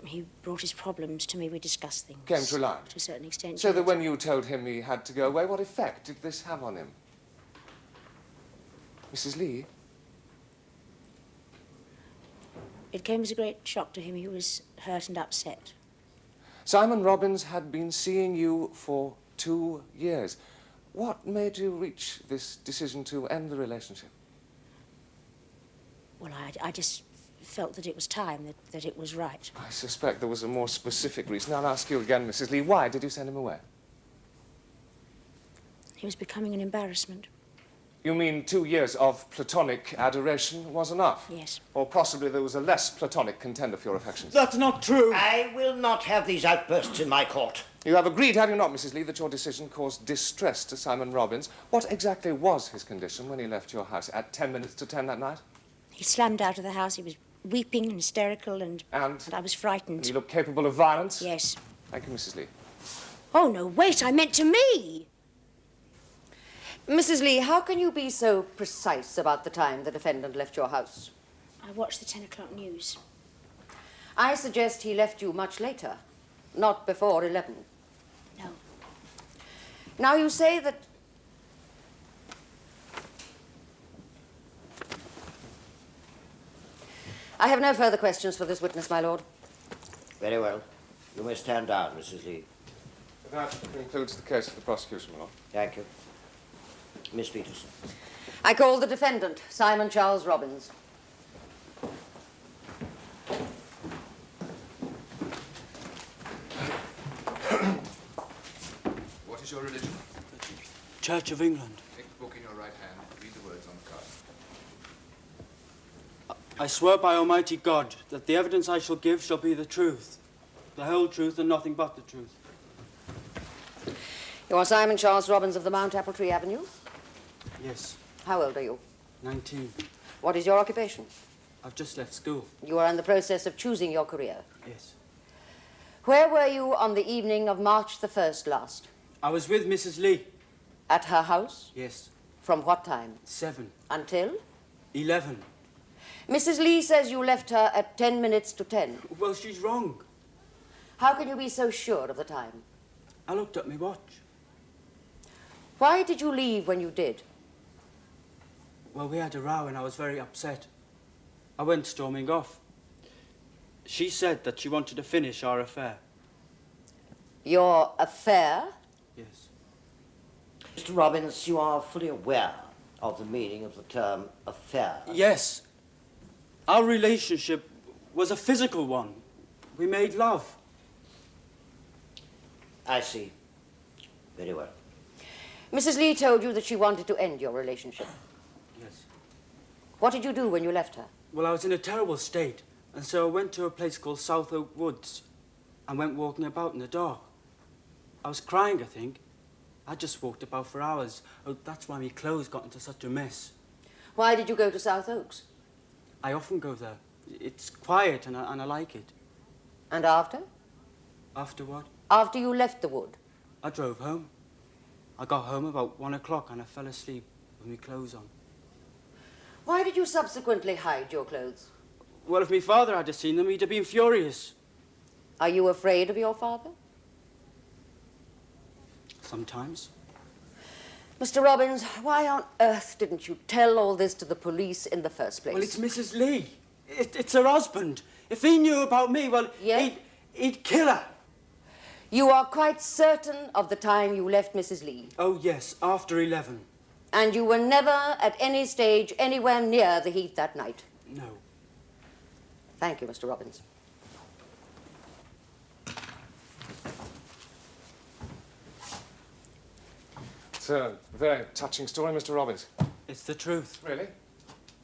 S12: he brought his problems to me. We discussed things.
S14: Came to lie?
S12: To a certain extent.
S14: So
S12: yes.
S14: that when you told him he had to go away, what effect did this have on him? Mrs. Lee?
S12: It came as a great shock to him. He was hurt and upset.
S14: Simon Robbins had been seeing you for 2 years. What made you reach this decision to end the relationship?
S12: Well, I just felt that it was time, that it was right.
S14: I suspect there was a more specific reason. I'll ask you again, Mrs. Lee. Why did you send him away?
S12: He was becoming an embarrassment.
S14: You mean 2 years of platonic adoration was enough?
S12: Yes.
S14: Or possibly there was a less platonic contender for your affections?
S8: That's not true.
S3: I will not have these outbursts in my court.
S14: You have agreed, have you not, Mrs. Lee, that your decision caused distress to Simon Robbins? What exactly was his condition when he left your house at 10 minutes to 10 that night?
S12: He slammed out of the house. He was weeping and hysterical, and I was frightened.
S14: He looked capable of violence?
S12: Yes.
S14: Thank you, Mrs. Lee.
S12: Oh, no, wait, I meant to me.
S4: Mrs. Lee, how can you be so precise about the time the defendant left your house?
S12: I watched the 10 o'clock news.
S4: I suggest he left you much later, not before 11.
S12: No.
S4: Now, you say that... I have no further questions for this witness, my lord.
S3: Very well. You may stand down, Mrs. Lee.
S14: That concludes the case of the prosecution, my lord.
S3: Thank you. Miss Peterson.
S4: I call the defendant, Simon Charles Robbins.
S15: What is your religion?
S8: Church of England.
S15: Take the book in your right hand. Read the words on the card.
S8: I swear by Almighty God that the evidence I shall give shall be the truth, the whole truth and nothing but the truth.
S4: You are Simon Charles Robbins of the Mount Apple Tree Avenue?
S8: Yes,
S4: How old are you?
S8: 19.
S4: What is your occupation?
S8: I've just left school.
S4: You are in the process of choosing your career.
S8: Yes.
S4: Where were you on the evening of March the 1st last?
S8: I was with Mrs. Lee.
S4: At her house?
S8: Yes.
S4: From what time?
S8: 7.
S4: Until?
S8: 11.
S4: Mrs. Lee says you left her at 10 minutes to 10.
S8: Well, she's wrong.
S4: How can you be so sure of the time?
S8: I looked at my watch.
S4: Why did you leave when you did?
S8: Well, we had a row and I was very upset. I went storming off. She said that she wanted to finish our affair.
S4: Your affair?
S8: Yes.
S3: Mr. Robbins, you are fully aware of the meaning of the term affair.
S8: Yes. Our relationship was a physical one. We made love.
S3: I see. Very well.
S4: Mrs. Lee told you that she wanted to end your relationship.
S8: Yes.
S4: What did you do when you left her?
S8: Well, I was in a terrible state, and so I went to a place called South Oak Woods and went walking about in the dark. I was crying, I think. I just walked about for hours. Oh, that's why my clothes got into such a mess.
S4: Why did you go to South Oaks?
S8: I often go there. It's quiet and I like it.
S4: And after?
S8: After what?
S4: After you left the wood?
S8: I drove home. I got home about 1 o'clock and I fell asleep with my clothes on.
S4: Why did you subsequently hide your clothes?
S8: Well, if my father had seen them, he'd have been furious.
S4: Are you afraid of your father?
S8: Sometimes.
S4: Mr. Robbins, why on earth didn't you tell all this to the police in the first place?
S8: Well, it's Mrs. Lee. It's her husband. If he knew about me, well,
S4: yeah?
S8: he'd kill her.
S4: You are quite certain of the time you left Mrs. Lee?
S8: Oh, yes, after 11.
S4: And you were never at any stage anywhere near the Heath that night?
S8: No.
S4: Thank you, Mr. Robbins.
S14: It's a very touching story, Mr. Robbins.
S8: It's the truth.
S14: Really?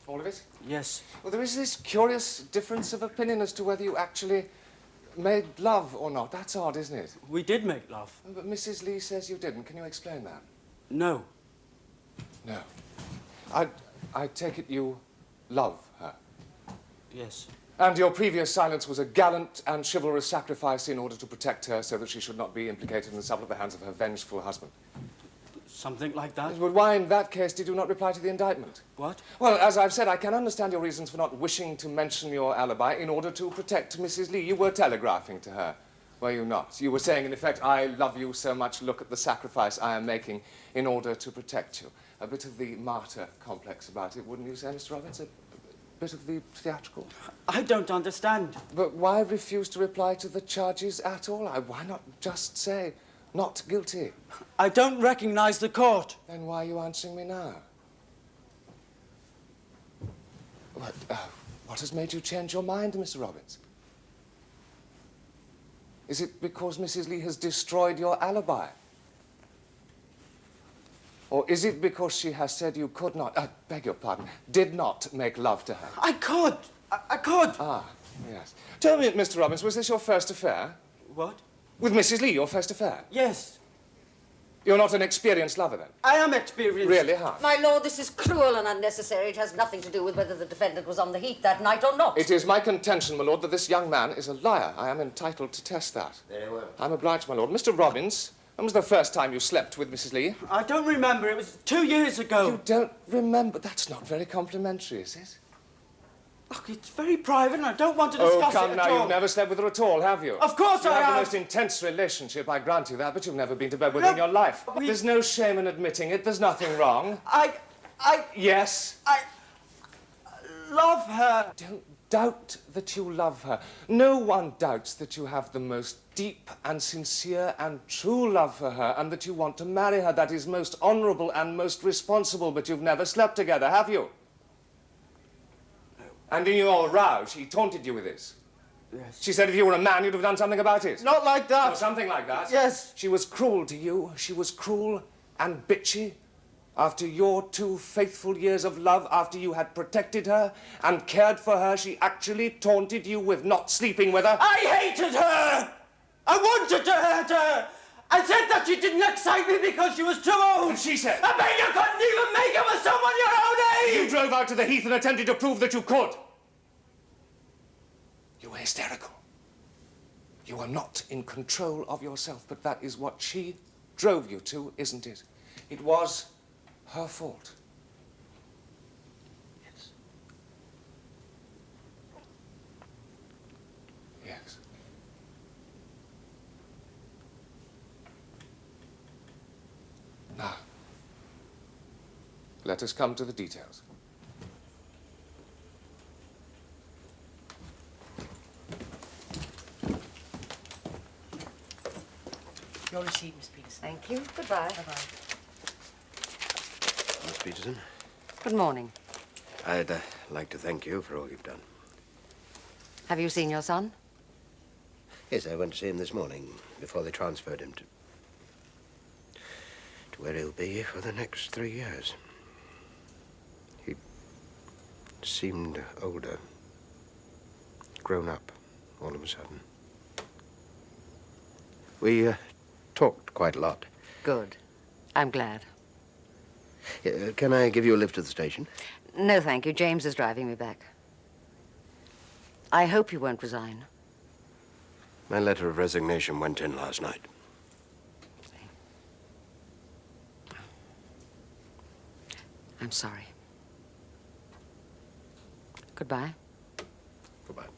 S14: All of it?
S8: Yes.
S14: Well, there is this curious difference of opinion as to whether you actually made love or not. That's odd, isn't it?
S8: We did make love.
S14: But Mrs. Lee says you didn't. Can you explain that?
S8: No.
S14: No. I take it you love her.
S8: Yes.
S14: And your previous silence was a gallant and chivalrous sacrifice in order to protect her so that she should not be implicated in the trouble at the hands of her vengeful husband.
S8: Something like that.
S14: But why, in that case, did you not reply to the indictment?
S8: What?
S14: Well, as I've said, I can understand your reasons for not wishing to mention your alibi in order to protect Mrs. Lee. You were telegraphing to her, were you not? You were saying, in effect, I love you so much, look at the sacrifice I am making in order to protect you. A bit of the martyr complex about it, wouldn't you say, Mr. Robbins? A bit of the theatrical?
S8: I don't understand.
S14: But why refuse to reply to the charges at all? Why not just say, not guilty?
S8: I don't recognize the court.
S14: Then why are you answering me now? What has made you change your mind, Mr. Robbins? Is it because Mrs. Lee has destroyed your alibi? Or is it because she has said you could not, beg your pardon, did not make love to her?
S8: I could. I could.
S14: Ah, yes. Tell me, Mr. Robbins, was this your first affair?
S8: What?
S14: With Mrs. Lee, your first affair?
S8: Yes.
S14: You're not an experienced lover, then?
S8: I am experienced.
S14: Really, how?
S4: My lord, this is cruel and unnecessary. It has nothing to do with whether the defendant was on the Heath that night or not.
S14: It is my contention, my lord, that this young man is a liar. I am entitled to test that.
S3: Very well.
S14: I'm obliged, my lord. Mr. Robbins, when was the first time you slept with Mrs. Lee?
S8: I don't remember. It was 2 years ago.
S14: You don't remember? That's not very complimentary, is it?
S8: Look, it's very private and I don't want to discuss
S14: Oh, come
S8: it
S14: now,
S8: at all.
S14: you've never slept with her at all, have you?
S8: Of course
S14: you
S8: I
S14: have.
S8: have.
S14: The most intense relationship, I grant you that, but you've never been to bed with her in your life. There's no shame in admitting it. There's nothing wrong.
S8: I...
S14: Yes?
S8: I love love her.
S14: Don't doubt that you love her. No one doubts that you have the most deep and sincere and true love for her and that you want to marry her. That is most honourable and most responsible, but you've never slept together, have you?
S8: No.
S14: And in your row, she taunted you with this?
S8: Yes.
S14: She said if you were a man, you'd have done something about it.
S8: Not like that.
S14: Or something like that.
S8: Yes.
S14: She was cruel to you. She was cruel and bitchy. After your 2 faithful years of love, after you had protected her and cared for her, she actually taunted you with not sleeping with her.
S8: I hated her. I wanted to hurt her. I said that she didn't excite me because she was too old.
S14: And she said...
S8: I bet you couldn't even make it with someone your own age.
S14: You drove out to the heath and attempted to prove that you could. You were hysterical. You were not in control of yourself, but that is what she drove you to, isn't it? It was her fault.
S8: Yes.
S14: Yes. Now, let us come to the details.
S4: Your receipt, Miss Peterson. Thank you. Goodbye. Bye-bye.
S2: Miss Peterson,
S4: Good morning.
S2: I'd like to thank you for all you've done.
S4: Have you seen your son?
S2: Yes, I went to see him this morning before they transferred him to where he'll be for the next 3 years. He seemed older, grown up all of a sudden. We talked quite a lot.
S4: Good. I'm glad.
S2: Can I give you a lift to the station?
S4: No, thank you. James is driving me back. I hope you won't resign.
S2: My letter of resignation went in last night.
S4: I'm sorry. Goodbye.
S2: Goodbye.